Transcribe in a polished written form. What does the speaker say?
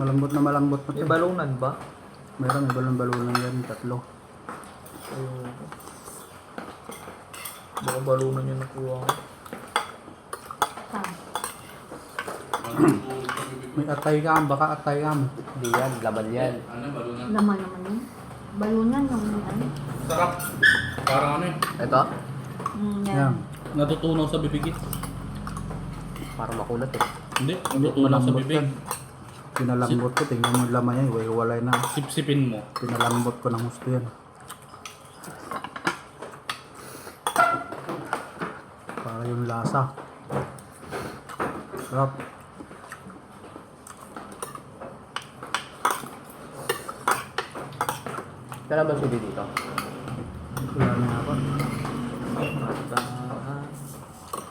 Malambot na malambot na May to. balunan ba? Meron, may balon-balunan yan, 3. Ayun. Baka balunan yung nakuha ko. Ah, May atay ka, baka atay ka. Hindi yan, laban yan. Ano, balunan? laman naman yun. Balunan yung ano. Sarap. Parang ano eh. Ito, Yan. Yan. Natutunaw sa bibig eh. parang makunat eh. Hindi, natutunaw sa Malambot bibig. yan. Pinalambot ko, tingnan mo yung laman niya, iwalay na. Sipsipin mo. Pinalambot ko ng gusto yan. Para yung lasa. Sarap. Kaya ba sili dito? Wala na ako. Matahan.